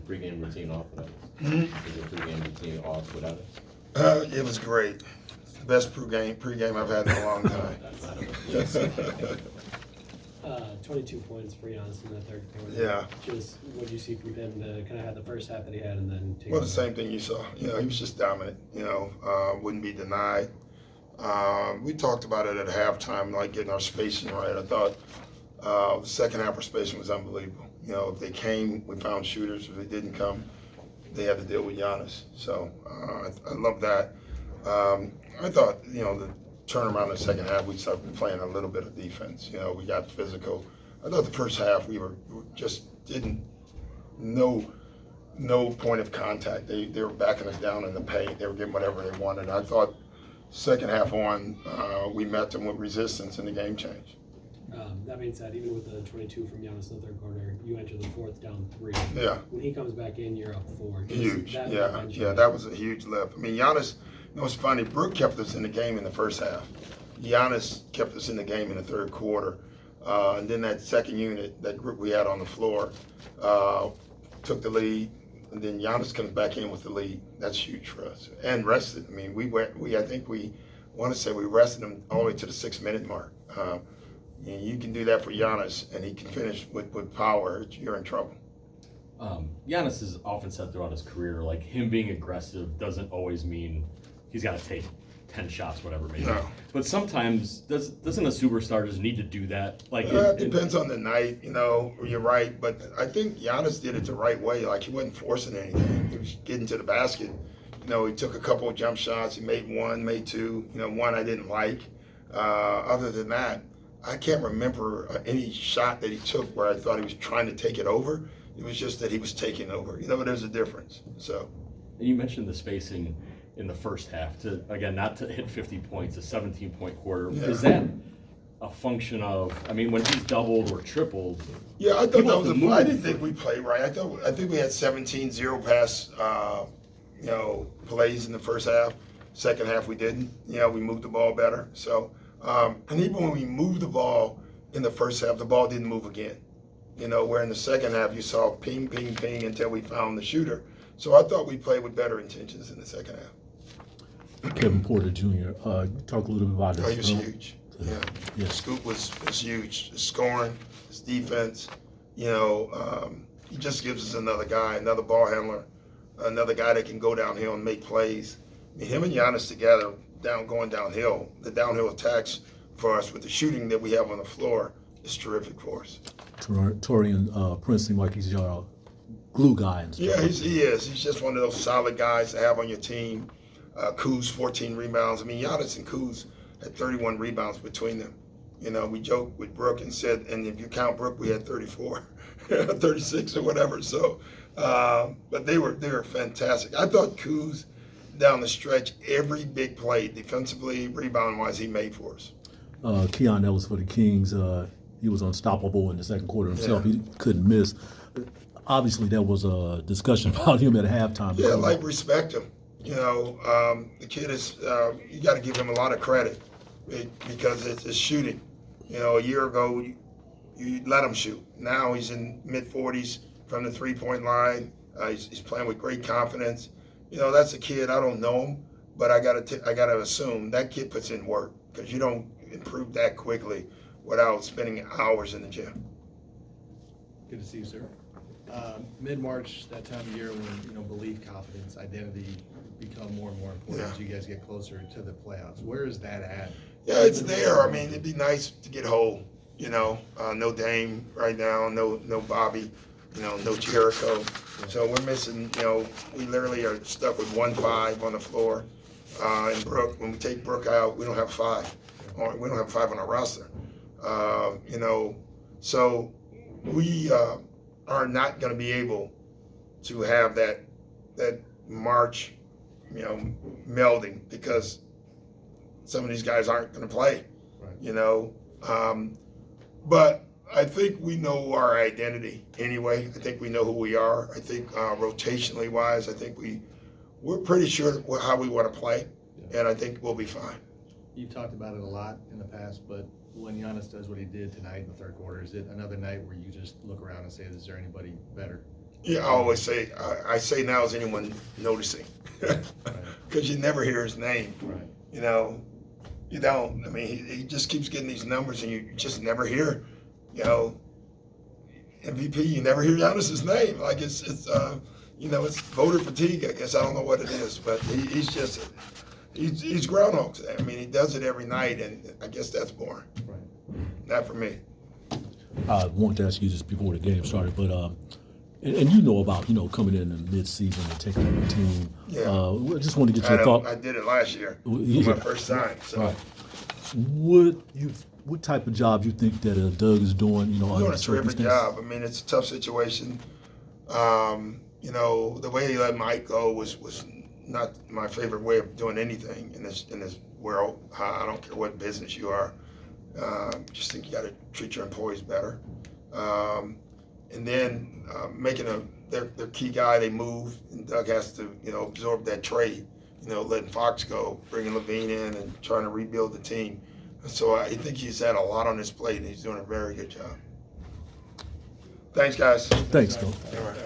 Pre-game routine off without us? Mm-hmm. Is your pre-game routine off without us? It was great. The best pre-game I've had in a long time. 22 points for Giannis in the third quarter. Yeah. Just what did you see from him to kind of have the first half that he had and then take Well, the same thing you saw. He was just dominant. Wouldn't be denied. We talked about it at halftime, like getting our spacing right. I thought the second half our spacing was unbelievable. If they came, we found shooters. If they didn't come, they had to deal with Giannis. So I love that. I thought, the turnaround in the second half, we started playing a little bit of defense. We got physical. I thought the first half we were just no point of contact. They were backing us down in the paint. They were getting whatever they wanted. I thought second half on, we met them with resistance and the game changed. That being said, even with the 22 from Giannis in the third quarter, you enter the fourth down 3. Yeah. When he comes back in, you're up 4. Huge. That was a huge lift. I mean, Giannis, it's funny, Brook kept us in the game in the first half. Giannis kept us in the game in the third quarter. And then that second unit, that group we had on the floor, took the lead. And then Giannis comes back in with the lead. That's huge for us. And rested. I mean, I think we want to say we rested him all the way to the 6-minute mark. You can do that for Giannis, and he can finish with power. You're in trouble. Giannis has often said throughout his career, like, him being aggressive doesn't always mean he's got to take 10 shots, whatever, maybe. No. But sometimes, doesn't a superstar just need to do that? Like, it depends on the night, you're right. But I think Giannis did it the right way. Like, he wasn't forcing anything. He was getting to the basket. He took a couple of jump shots. He made one, made two. One I didn't like. Other than that, I can't remember any shot that he took where I thought he was trying to take it over. It was just that he was taking over. There's a difference. So. And you mentioned the spacing in the first half to, again, not to hit 50 points, a 17-point quarter. Yeah. Is that a function of, when he's doubled or tripled? Yeah, I thought that was I didn't think we played right. I think we had 17 zero-pass, plays in the first half. Second half we didn't. We moved the ball better. So, and even when we moved the ball in the first half, the ball didn't move again. Where in the second half you saw ping, ping, ping until we found the shooter. So I thought we played with better intentions in the second half. Kevin Porter Jr. Talk a little bit about this. He was huge. Yeah. Scoop was huge. His scoring, his defense. He just gives us another guy, another ball handler, another guy that can go downhill and make plays. Him and Giannis together, going downhill, the downhill attacks for us with the shooting that we have on the floor is terrific for us. Torian Prince seemed like he's your glue guy. And stuff. Yeah, he is. He's just one of those solid guys to have on your team. Kuz, 14 rebounds. Giannis and Kuz had 31 rebounds between them. We joked with Brook and said, and if you count Brook, we had 34, 36 or whatever. So, but they were fantastic. I thought Kuz down the stretch, every big play, defensively, rebound-wise, he made for us. Keon Ellis for the Kings, he was unstoppable in the second quarter himself. Yeah. He couldn't miss. Obviously, there was a discussion about him at halftime. Yeah, respect him. The kid is, you got to give him a lot of credit because it's shooting. A year ago, you let him shoot. Now he's in mid-40s from the three-point line. He's playing with great confidence. That's a kid, I don't know him, but I gotta assume that kid puts in work because you don't improve that quickly without spending hours in the gym. Good to see you, sir. Mid-March, that time of year when, belief, confidence, identity become more and more important as you guys get closer to the playoffs. Where is that at? Yeah, it's there. It'd be nice to get whole, no Dame right now, no Bobby, no Jericho. So we're missing, we literally are stuck with 1-5 on the floor. And Brook, when we take Brook out, we don't have 5. We don't have 5 on our roster. So we are not going to be able to have that March, melding because some of these guys aren't going to play, Right. But I think we know our identity anyway. I think we know who we are. I think rotationally wise, I think we're pretty sure how we want to play, and I think we'll be fine. You've talked about it a lot in the past, but when Giannis does what he did tonight in the third quarter, is it another night where you just look around and say, is there anybody better? Yeah, I always say, I say now, is anyone noticing? Because you never hear his name. Right. You know, you don't. I mean, he just keeps getting these numbers, and you just never hear, you know, MVP. You never hear Giannis's name. Like it's you know, it's voter fatigue. I guess I don't know what it is, but he's just he's Groundhog Day. I mean, he does it every night, and I guess that's boring. Right. Not for me. I wanted to ask you this before the game started, but and you know about coming in mid-season and taking over a team. Yeah. I just wanted to get your thought. I did it last year. Yeah. My first time. So. Right. What type of job you think that Doug is doing? He's Under doing the a terrific circumstances? job. I mean, it's a tough situation. You know, the way he let Mike go was not my favorite way of doing anything in this world. I don't care what business you are. Just think you got to treat your employees better. And then making their key guy, they move, and Doug has to absorb that trade. Letting Fox go, bringing LaVine in, and trying to rebuild the team. So I think he's had a lot on his plate, and he's doing a very good job. Thanks, guys. Thanks, Coach. All right.